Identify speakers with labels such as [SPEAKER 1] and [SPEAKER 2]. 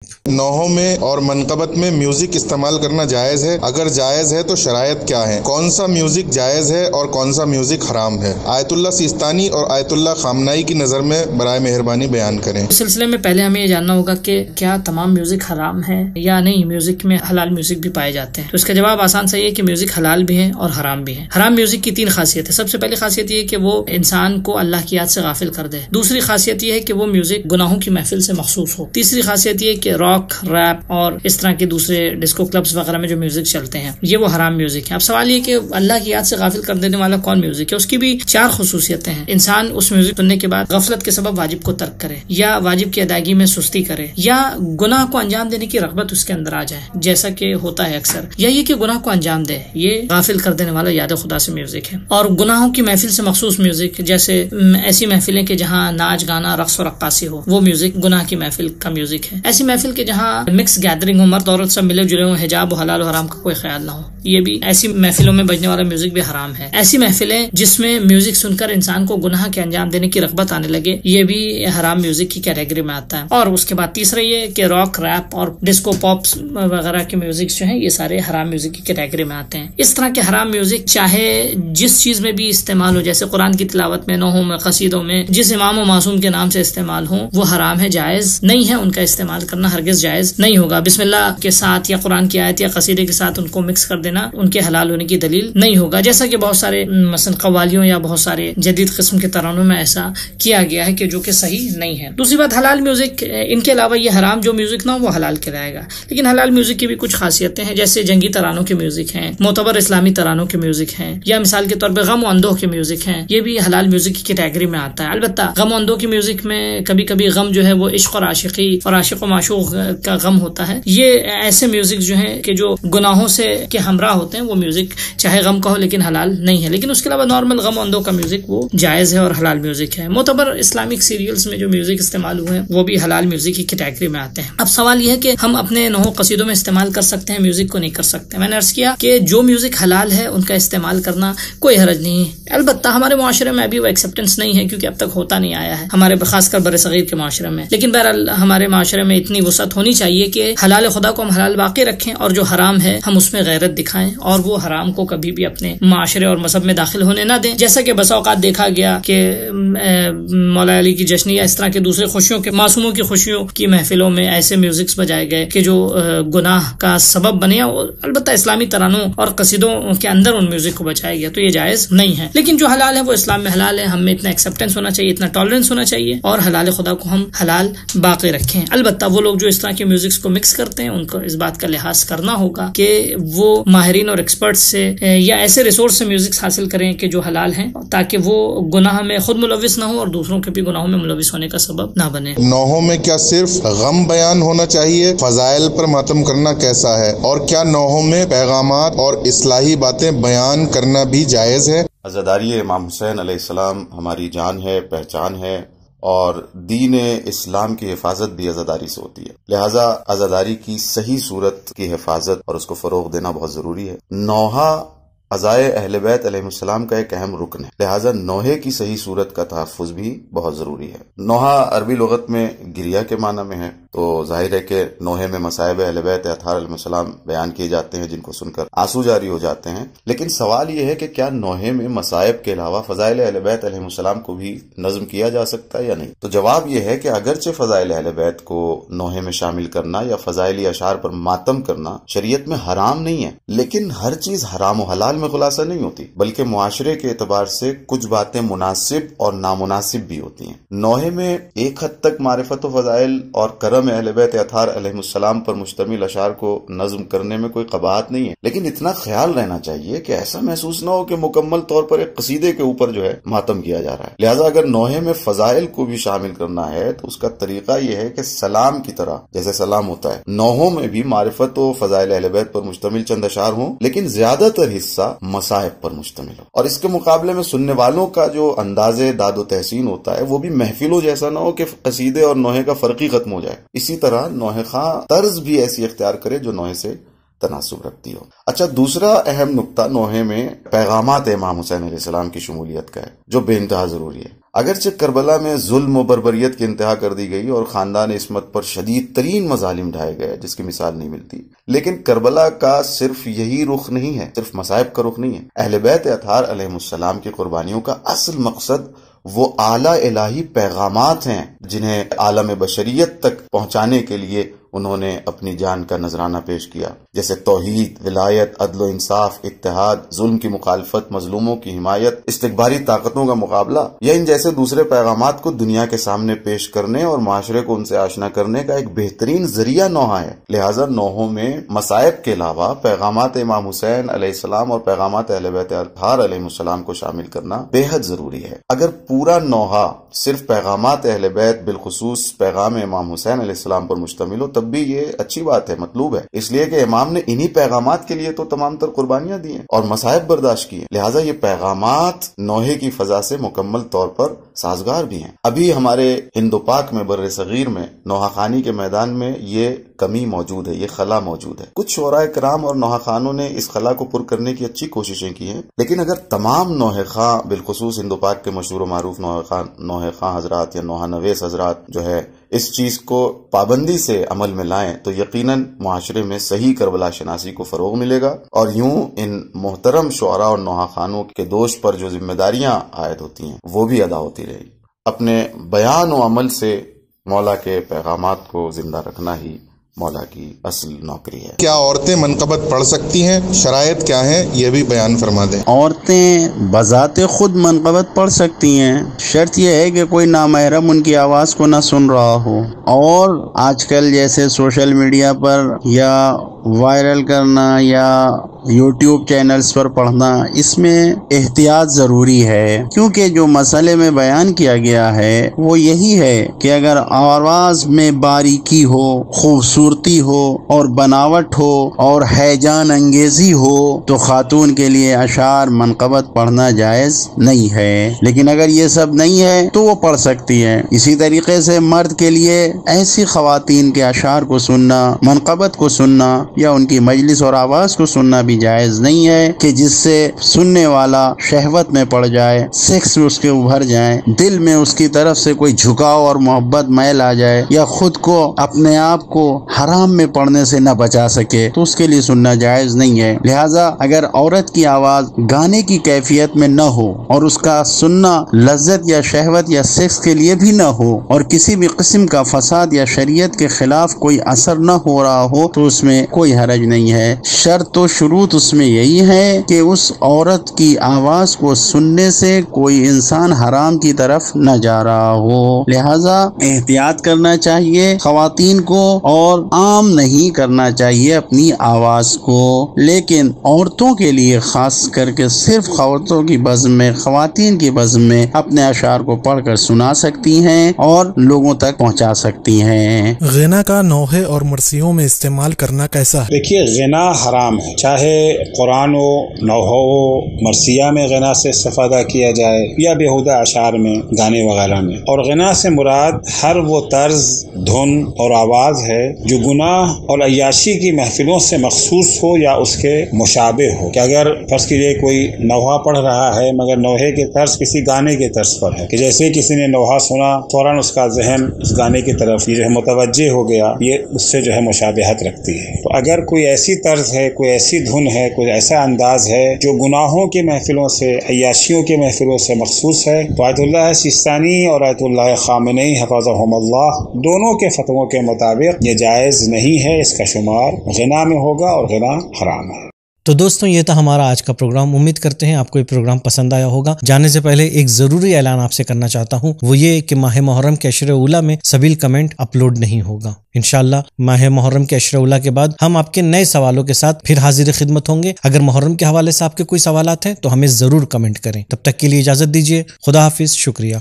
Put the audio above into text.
[SPEAKER 1] نوحوں میں اور منقبت میں میوزک استعمال کرنا جائز ہے؟ اگر جائز ہے تو شرائط کیا ہیں؟ کون سا میوزک جائز ہے اور کون سا میوزک حرام ہے؟ آیت اللہ سیستانی اور آیت اللہ خامنائی کی نظر میں برائے مہربانی بیان کریں۔
[SPEAKER 2] اس سلسلے میں پہلے ہمیں یہ جاننا ہوگا کہ کیا تمام میوزک حرام ہے یا نہیں، میوزک میں حلال میوزک بھی پائے جاتے ہیں۔ تو اس کا جواب آسان سا یہ ہے کہ میوزک حلال بھی ہیں اور حرام بھی ہیں۔ حرام میوزک کی 3 خاصیت ہے۔ سب سے پہلی خاصیت یہ ہے کہ وہ انسان کو اللہ کی یاد سے غافل کر دے۔ دوسری خاصیت یہ ہے کہ وہ میوزک گناہوں کی محفل سے مخصوص ہو۔ تیسری خاصیت یہ ہے کہ راک، ریپ اور اس طرح کے دوسرے ڈسکو کلبز وغیرہ میں جو میوزک چلتے ہیں یہ وہ حرام میوزک ہے۔ اب سوال یہ کہ اللہ کی یاد سے غافل کر دینے والا کون میوزک ہے؟ اس کی بھی 4 خصوصیتیں ہیں۔ انسان اس میوزک سننے کے بعد غفلت کے سبب واجب کو ترک کرے، یا واجب کی ادائیگی میں سستی کرے، یا گناہ کو انجام دینے کی رغبت اس کے اندر آ جائے جیسا کہ ہوتا ہے اکثر، یا یہ کہ گناہ کو انجام دے۔ یہ غافل کر دینے والا یاد خدا سے میوزک ہے۔ اور گناہوں کی محفل سے مخصوص میوزک، جیسے ایسی محفلیں کہ جہاں ناچ گانا رقص و رقاصی ہو، وہ میوزک گناہ کی محفل کا میوزک ہے۔ ایسی محفل کے جہاں مکس گیدرنگ ہو، مرد عورت سب ملے جلے ہوں، حجاب و حلال و حرام کا کوئی خیال نہ ہو، یہ بھی ایسی محفلوں میں بجنے والا میوزک بھی حرام ہے۔ ایسی محفلیں جس میں میوزک سن کر انسان کو گناہ کے انجام دینے کی رغبت آنے لگے، یہ بھی حرام میوزک کی کیٹیگری میں آتا ہے۔ اور اس کے بعد تیسرا یہ کہ راک، ریپ اور ڈسکو پاپس وغیرہ کے میوزک جو ہیں یہ سارے حرام میوزک کی کیٹیگری میں آتے ہیں۔ اس طرح کے حرام میوزک چاہے جس چیز میں بھی استعمال ہو، جیسے قرآن کی تلاوت میں، نوحوں میں، قصیدوں میں، جس امام و معصوم کے نام سے استعمال ہوں، وہ حرام ہے، جائز نہیں ہے ان کا استعمال کرنا، ہرگز جائز نہیں ہوگا۔ بسم اللہ کے ساتھ یا قرآن کی آیت یا قصیدے کے ساتھ ان کو مکس کر دینا ان کے حلال ہونے کی دلیل نہیں ہوگا، جیسا کہ بہت سارے مثلا قوالیوں یا بہت سارے جدید قسم کے ترانوں میں ایسا کیا گیا ہے کہ جو کہ صحیح نہیں ہے۔ دوسری بات، حلال میوزک، ان کے علاوہ یہ حرام جو میوزک نہ ہو وہ حلال کہلائے گا، لیکن حلال میوزک کی بھی کچھ خاصیتیں ہیں، جیسے جنگی ترانوں کے میوزک ہیں، معتبر اسلامی ترانوں کے میوزک ہیں، یا مثال کے طور پہ غم و اندوہ کے میوزک ہیں، یہ بھی حلال میوزک کی کیٹیگری میں آتا ہے۔ البتہ غم و اندوہ کی میوزک میں کبھی کبھی غم جو ہے وہ عشق اور عاشقی اور عاشق و معشوق کا غم ہوتا ہے۔ یہ ایسے میوزک جو ہیں کہ جو گناہوں سے کے ہمراہ ہوتے ہیں، وہ میوزک چاہے غم کا ہو لیکن حلال نہیں ہے۔ لیکن اس کے علاوہ نارمل غم و اندوہ کا میوزک وہ جائز ہے اور حلال میوزک ہے۔ معتبر اسلامک سیریلز میں جو میوزک استعمال ہوئے ہیں وہ بھی حلال میوزک کی کیٹیگری میں آتے ہیں۔ اب سوال یہ ہے کہ ہم اپنے نوحوں قصیدوں میں استعمال کر سکتے ہیں، میوزک کو نہیں کر سکتے۔ میں نے عرض کیا کہ جو میوزک حلال ہے ان کا استعمال کرنا کوئی حرج نہیں ہے۔ البتہ ہمارے معاشرے میں ابھی وہ ایکسیپٹنس نہیں ہے، کیونکہ اب تک ہوتا نہیں آیا ہے ہمارے خاص کر برصغیر کے معاشرے میں۔ لیکن بہرحال ہمارے معاشرے میں اتنی وسعت ہونی چاہیے کہ حلال خدا کو ہم حلال باقی رکھیں اور جو حرام ہے ہم اس میں غیرت دکھائیں، اور وہ حرام کو کبھی بھی اپنے معاشرے اور مذہب میں داخل ہونے نہ دیں۔ جیسا کہ بسا اوقات دیکھا گیا کہ مولا علی کی جشنی یا اس طرح کے دوسرے خوشیوں کے، معصوموں کی خوشیوں کی محفلوں میں ایسے میوزکس بجائے گئے کہ جو گناہ کا سبب بنے، البتہ اسلامی ترانوں اور قصیدوں کے اندر ان میوزک کو بچایا گیا، تو یہ جائز نہیں ہے۔ لیکن جو حلال ہے وہ اسلام میں حلال ہے، ہم میں اتنا ایکسیپٹنس ہونا چاہیے، اتنا ٹالرنس ہونا چاہیے، اور حلال خدا کو ہم حلال باقی رکھیں۔ البتہ وہ لوگ جو اس طرح کے میوزکس کو مکس کرتے ہیں ان کو اس بات کا لحاظ کرنا ہوگا کہ وہ ماہرین اور ایکسپرٹس سے یا ایسے ریسورس سے میوزک حاصل کریں کہ جو حلال ہیں، تاکہ وہ گناہ میں خود ملوث نہ ہو اور دوسروں کے بھی گناہوں میں ملوث ہونے کا سبب نہ بنے۔
[SPEAKER 1] نوحوں میں کیا صرف غم بیان ہونا چاہیے؟ فضائل پر ماتم کرنا کیسا ہے؟ اور کیا نوحوں میں پیغامات اور اصلاحی باتیں بیان کرنا بھی جائز ہے؟
[SPEAKER 3] عزاداری امام حسین علیہ السلام ہماری جان ہے، پہچان ہے، اور دین اسلام کی حفاظت بھی عزاداری سے ہوتی ہے، لہٰذا عزاداری کی صحیح صورت کی حفاظت اور اس کو فروغ دینا بہت ضروری ہے۔ نوحہ عزائے اہل بیت علیہ السلام کا ایک اہم رکن ہے، لہٰذا نوحے کی صحیح صورت کا تحفظ بھی بہت ضروری ہے۔ نوحہ عربی لغت میں گریہ کے معنی میں ہے، تو ظاہر ہے کہ نوحے میں مصائب اہل بیت اطہار علیہ السلام بیان کیے جاتے ہیں جن کو سن کر آنسو جاری ہو جاتے ہیں۔ لیکن سوال یہ ہے کہ کیا نوحے میں مصائب کے علاوہ فضائل اہل بیت علیہ السلام کو بھی نظم کیا جا سکتا ہے یا نہیں؟ تو جواب یہ ہے کہ اگرچہ فضائل اہل بیت کو نوحے میں شامل کرنا یا فضائلی اشعار پر ماتم کرنا شریعت میں حرام نہیں ہے، لیکن ہر چیز حرام و حلال میں خلاصہ نہیں ہوتی، بلکہ معاشرے کے اعتبار سے کچھ باتیں مناسب اور نامناسب بھی ہوتی ہیں۔ نوحے میں ایک حد تک معرفت و فضائل اور کرم اہل بیت اطہار علیہ السلام پر مشتمل اشعار کو نظم کرنے میں کوئی قباحت نہیں ہے، لیکن اتنا خیال رہنا چاہیے کہ ایسا محسوس نہ ہو کہ مکمل طور پر ایک قصیدے کے اوپر جو ہے ماتم کیا جا رہا ہے۔ لہٰذا اگر نوحے میں فضائل کو بھی شامل کرنا ہے تو اس کا طریقہ یہ ہے کہ سلام کی طرح جیسے سلام ہوتا ہے، نوحوں میں بھی معرفت و فضائل اہل بیت پر مشتمل چند اشعار ہوں، لیکن زیادہ تر حصہ مصائب پر مشتمل ہو، اور اس کے مقابلے میں سننے والوں کا جو انداز داد و تحسین ہوتا ہے وہ بھی محفلوں جیسا نہ ہو کہ قصیدے اور نوحے کا فرق ہی ختم ہو جائے۔ اسی طرح نوحہ خواں طرز بھی ایسی اختیار کرے جو نوحے سے تناسب رکھتی ہو۔ اچھا، دوسرا اہم نقطہ نوحے میں پیغامات امام حسین علیہ السلام کی شمولیت کا ہے، جو بے انتہا ضروری ہے۔ اگرچہ کربلا میں ظلم و بربریت کی انتہا کر دی گئی اور خاندان عصمت پر شدید ترین مظالم ڈھائے گئے جس کی مثال نہیں ملتی، لیکن کربلا کا صرف یہی رخ نہیں ہے، صرف مصائب کا رخ نہیں ہے۔ اہل بیت اطہار علیہ السلام کی قربانیوں کا اصل مقصد وہ اعلیٰ الہی پیغامات ہیں جنہیں عالم بشریت تک پہنچانے کے لیے انہوں نے اپنی جان کا نذرانہ پیش کیا، جیسے توحید، ولایت، عدل و انصاف، اتحاد، ظلم کی مخالفت، مظلوموں کی حمایت، استکباری طاقتوں کا مقابلہ، یا ان جیسے دوسرے پیغامات کو دنیا کے سامنے پیش کرنے اور معاشرے کو ان سے آشنا کرنے کا ایک بہترین ذریعہ نوحہ ہے۔ لہٰذا نوحوں میں مصائب کے علاوہ پیغامات امام حسین علیہ السلام اور پیغامات اہل بیت اطہار علیہ السلام کو شامل کرنا بے حد ضروری ہے۔ اگر پورا نوحہ صرف پیغامات اہل بیت بالخصوص پیغام امام حسین علیہ السلام پر مشتمل ہو تب بھی یہ اچھی بات ہے، مطلوب ہے، اس لیے کہ امام نے انہی پیغامات کے لیے تو تمام تر قربانیاں دی ہیں اور مصائب برداشت کیے، لہٰذا یہ پیغامات نوحے کی فضا سے مکمل طور پر سازگار بھی ہیں۔ ابھی ہمارے ہند و پاک میں، بر صغیر میں، نوحہ خوانی کے میدان میں یہ کمی موجود ہے، یہ خلا موجود ہے۔ کچھ شعراء کرام اور نوحہ خوانوں نے اس خلا کو پر کرنے کی اچھی کوششیں کی ہیں، لیکن اگر تمام نوحہ خواں بالخصوص ہند و پاک کے مشہور و معروف نوحہ خواں حضرات یا نوحہ نویس حضرات جو ہے اس چیز کو پابندی سے عمل میں لائیں تو یقیناً معاشرے میں صحیح کربلا شناسی کو فروغ ملے گا، اور یوں ان محترم شعراء اور نوحہ خوانوں کے دوش پر جو ذمہ داریاں عائد ہوتی ہیں وہ بھی ادا ہوتی رہے گی۔ اپنے بیان و عمل سے مولا کے پیغامات کو زندہ رکھنا ہی مولا کی اصل نوکری ہے۔
[SPEAKER 1] کیا عورتیں منقبت پڑھ سکتی ہیں؟ شرائط کیا ہیں یہ بھی بیان فرما دیں۔
[SPEAKER 4] عورتیں بذات خود منقبت پڑھ سکتی ہیں، شرط یہ ہے کہ کوئی نامحرم ان کی آواز کو نہ سن رہا ہو، اور آج کل جیسے سوشل میڈیا پر یا وائرل کرنا یا یوٹیوب چینلز پر پڑھنا، اس میں احتیاط ضروری ہے، کیونکہ جو مسئلے میں بیان کیا گیا ہے وہ یہی ہے کہ اگر آواز میں باریکی ہو، خوبصورتی ہو اور بناوٹ ہو اور ہیجان انگیزی ہو تو خاتون کے لیے اشعار منقبت پڑھنا جائز نہیں ہے، لیکن اگر یہ سب نہیں ہے تو وہ پڑھ سکتی ہے۔ اسی طریقے سے مرد کے لیے ایسی خواتین کے اشعار کو سننا، منقبت کو سننا یا ان کی مجلس اور آواز کو سننا بھی جائز نہیں ہے کہ جس سے سننے والا شہوت میں پڑ جائے، سیکس میں اس کے ابھر جائیں، دل میں اس کی طرف سے کوئی جھکاؤ اور محبت میل آ جائے، یا خود کو اپنے آپ کو حرام میں پڑنے سے نہ بچا سکے تو اس کے لیے سننا جائز نہیں ہے۔ لہٰذا اگر عورت کی آواز گانے کی کیفیت میں نہ ہو اور اس کا سننا لذت یا شہوت یا سیکس کے لیے بھی نہ ہو اور کسی بھی قسم کا فساد یا شریعت کے خلاف کوئی اثر نہ ہو رہا ہو تو اس میں کوئی حرج نہیں ہے۔ شرط و شروط اس میں یہی ہے کہ اس عورت کی آواز کو سننے سے کوئی انسان حرام کی طرف نہ جا رہا ہو، لہذا احتیاط کرنا چاہیے خواتین کو اور عام نہیں کرنا چاہیے اپنی آواز کو۔ لیکن عورتوں کے لیے خاص کر کے صرف عورتوں کی بزم میں، خواتین کی بزم میں اپنے اشعار کو پڑھ کر سنا سکتی ہیں اور لوگوں تک پہنچا سکتی ہیں۔
[SPEAKER 5] غنا کا نوحے اور مرثیوں میں استعمال کرنا کیسا ہے؟
[SPEAKER 6] دیکھیے، غنا حرام ہے، چاہے قرآن و نوحہ و مرثیہ میں غنا سے استفادہ کیا جائے یا بیہودہ اشعار میں، گانے وغیرہ میں۔ اور غنا سے مراد ہر وہ طرز، دھن اور آواز ہے جو گناہ اور عیاشی کی محفلوں سے مخصوص ہو یا اس کے مشابہ ہو، کہ اگر فرض کیجیے کوئی نوحہ پڑھ رہا ہے مگر نوحے کے طرز کسی گانے کے طرز پر ہے، کہ جیسے کسی نے نوحہ سنا فوراً اس کا ذہن اس گانے کی طرف یہ جو ہے متوجہ ہو گیا، یہ اس سے جو ہے مشابہت رکھتی ہے۔ تو اگر کوئی ایسی طرز ہے، کوئی ایسی دھن ہے، کوئی ایسا انداز ہے جو گناہوں کی محفلوں سے، عیاشیوں کی محفلوں سے مخصوص ہے، تو آیت اللہ سیستانی اور آیت اللہ خامنئی حفظہم اللہ دونوں کے فتووں کے مطابق یہ جائز نہیں ہے، اس کا شمار غنا میں ہوگا اور غنا حرام ہے۔
[SPEAKER 7] تو دوستوں، یہ تھا ہمارا آج کا پروگرام۔ امید کرتے ہیں آپ کو یہ پروگرام پسند آیا ہوگا۔ جانے سے پہلے ایک ضروری اعلان آپ سے کرنا چاہتا ہوں، وہ یہ کہ ماہ محرم کے عشر اولیٰ میں سبیل کمنٹ اپلوڈ نہیں ہوگا۔ انشاءاللہ ماہ محرم کے عشر اولیٰ کے بعد ہم آپ کے نئے سوالوں کے ساتھ پھر حاضر خدمت ہوں گے۔ اگر محرم کے حوالے سے آپ کے کوئی سوالات ہیں تو ہمیں ضرور کمنٹ کریں۔ تب تک کے لیے اجازت دیجیے۔ خدا حافظ، شکریہ۔